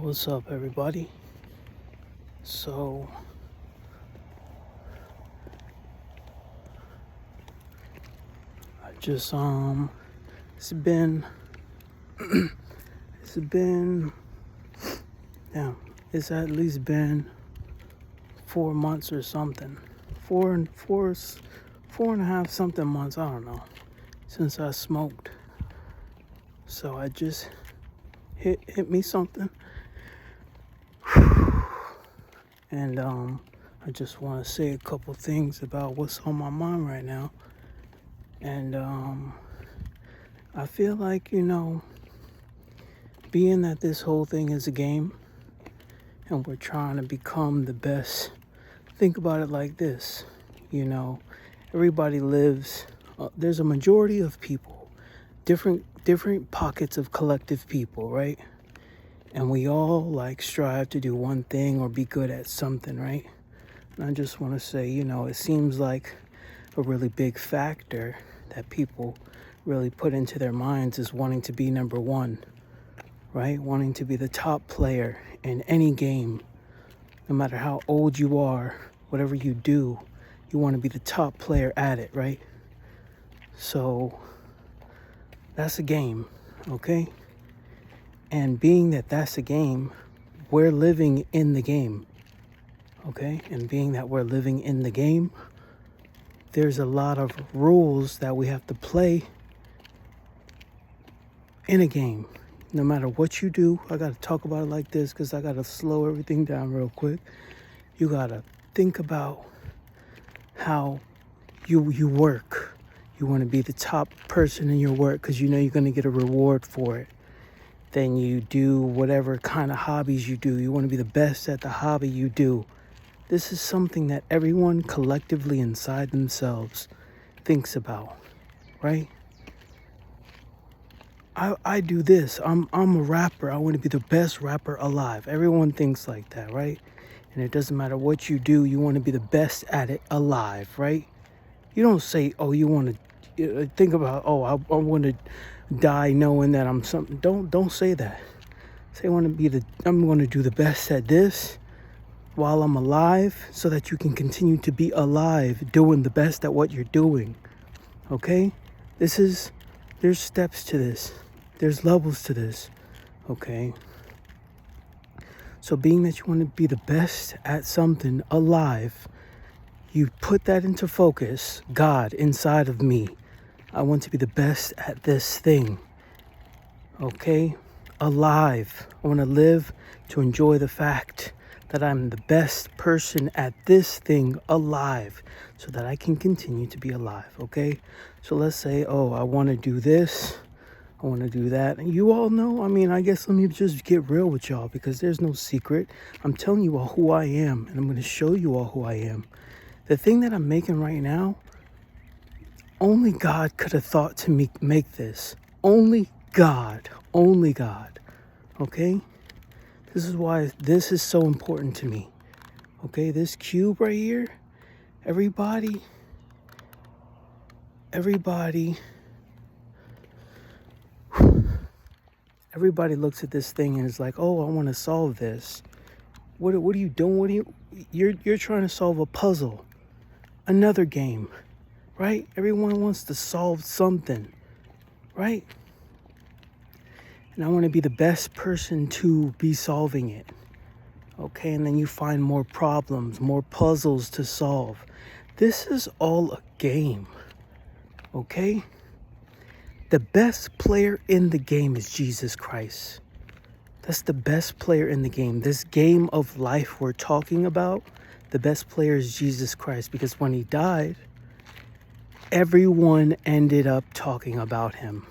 What's up, everybody? So, I just it's been it's been it's at least been 4 months or something, four and a half something months, I don't know, since I smoked. So I just hit me something. And I just want to say a couple things about what's on my mind right now. And I feel like, being that this whole thing is a game and we're trying to become the best, think about it like this. Everybody lives, there's a majority of people, different pockets of collective people, right? And we all strive to do one thing or be good at something, right? And I just want to say, it seems like a really big factor that people really put into their minds is wanting to be number one, right? Wanting to be the top player in any game. No matter how old you are, whatever you do, you want to be the top player at it, right? So that's a game, okay? And being that that's a game, we're living in the game, okay? And being that we're living in the game, there's a lot of rules that we have to play in a game. No matter what you do, I got to talk about it like this because I got to slow everything down real quick. You got to think about how you work. You want to be the top person in your work because you know you're going to get a reward for it. Then you do whatever kind of hobbies you do. You want to be the best at the hobby you do. This is something that everyone collectively inside themselves thinks about, right? I do this. I'm a rapper. I want to be the best rapper alive. Everyone thinks like that, right? And it doesn't matter what you do. You want to be the best at it alive, right? You don't say, oh, you want to think about, oh, I want to die knowing that I'm something. Don't say that. Say I'm going to do the best at this while I'm alive so that you can continue to be alive doing the best at what you're doing. Okay? There's steps to this. There's levels to this. Okay? So being that you want to be the best at something alive, you put that into focus. God inside of me, I want to be the best at this thing. Okay? Alive. I want to live to enjoy the fact that I'm the best person at this thing alive so that I can continue to be alive. Okay? So let's say, oh, I want to do this. I want to do that. And you all know, I guess let me just get real with y'all because there's no secret. I'm telling you all who I am and I'm going to show you all who I am. The thing that I'm making right now, only God could have thought to make this. Only God. Only God. Okay? This is why this is so important to me. Okay? This cube right here, everybody looks at this thing and is like, oh, I want to solve this. What are you doing? You're trying to solve a puzzle. Another game. Right? Everyone wants to solve something, right? And I want to be the best person to be solving it, okay? And then you find more problems, more puzzles to solve. This is all a game, okay? The best player in the game is Jesus Christ. That's the best player in the game. This game of life we're talking about, the best player is Jesus Christ because when he died, everyone ended up talking about him.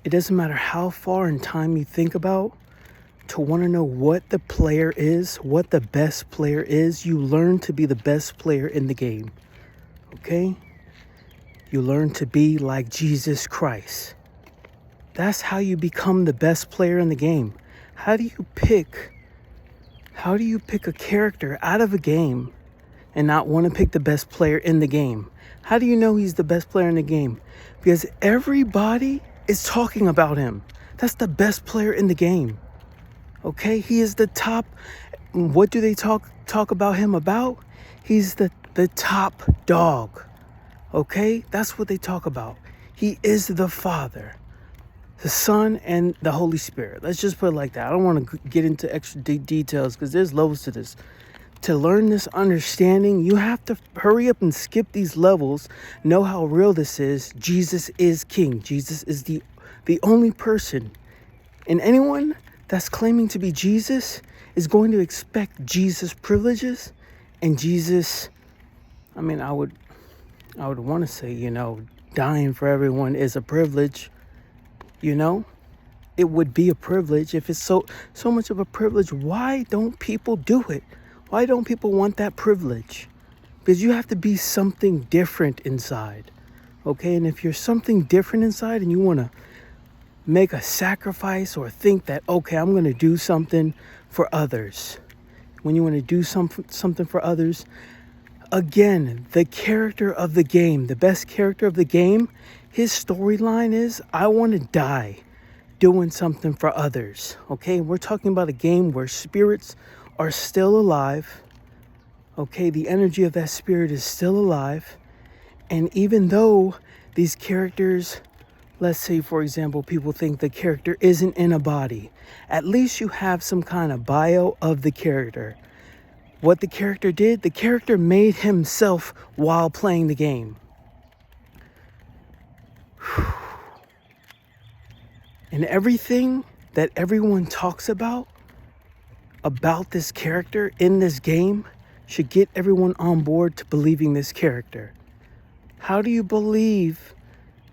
It doesn't matter how far in time you think about, to want to know what the player is, what the best player is, you learn to be the best player in the game. Okay? You learn to be like Jesus Christ. That's how you become the best player in the game. How do you pick a character out of a game and not want to pick the best player in the game? How do you know he's the best player in the game? Because everybody is talking about him. That's the best player in the game. Okay, he is the top. What do they talk about him about? He's the top dog. Okay, that's what they talk about. He is the Father, the Son, and the Holy Spirit. Let's just put it like that. I don't want to get into extra details because there's levels to this. To learn this understanding, you have to hurry up and skip these levels. Know how real this is. Jesus is King. Jesus is the only person. And anyone that's claiming to be Jesus is going to expect Jesus privileges and Jesus. I mean, I would want to say, dying for everyone is a privilege. It would be a privilege. If it's so much of a privilege, why don't people do it? Why don't people want that privilege? Because you have to be something different inside. Okay, and if you're something different inside and you want to make a sacrifice or think that, okay, I'm going to do something for others. When you want to do something for others, again, the character of the game, the best character of the game, his storyline is, I want to die doing something for others. Okay, we're talking about a game where spirits are still alive. Okay, the energy of that spirit is still alive. And even though these characters, let's say, for example, people think the character isn't in a body, at least you have some kind of bio of the character. What the character did, the character made himself while playing the game. And everything that everyone talks about this character in this game should get everyone on board to believing this character. How do you believe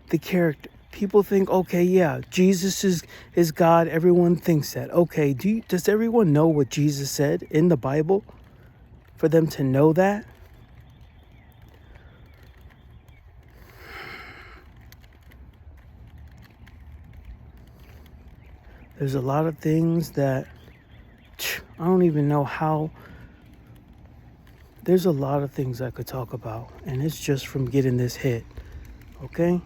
the character? People think, okay, yeah, Jesus is God. Everyone thinks that. Okay, does everyone know what Jesus said in the Bible for them to know that? There's a lot of things that I don't even know how. There's a lot of things I could talk about, and it's just from getting this hit. Okay?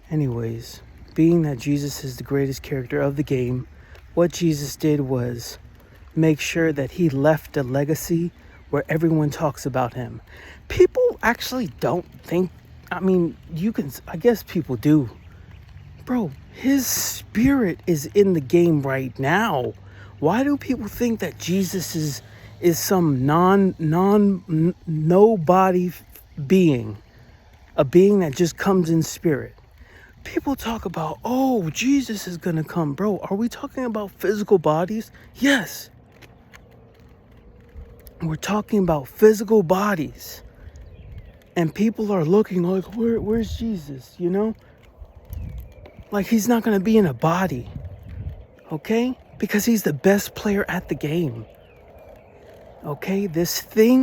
Anyways, being that Jesus is the greatest character of the game, what Jesus did was make sure that he left a legacy where everyone talks about him. People actually don't think, I guess people do. Bro, his spirit is in the game right now. Why do people think that Jesus is some nobody being, a being that just comes in spirit? People talk about, oh, Jesus is gonna come. Bro, are we talking about physical bodies? Yes. We're talking about physical bodies. And people are looking like, where's Jesus, Like, he's not going to be in a body, okay? Because he's the best player at the game, okay? This thing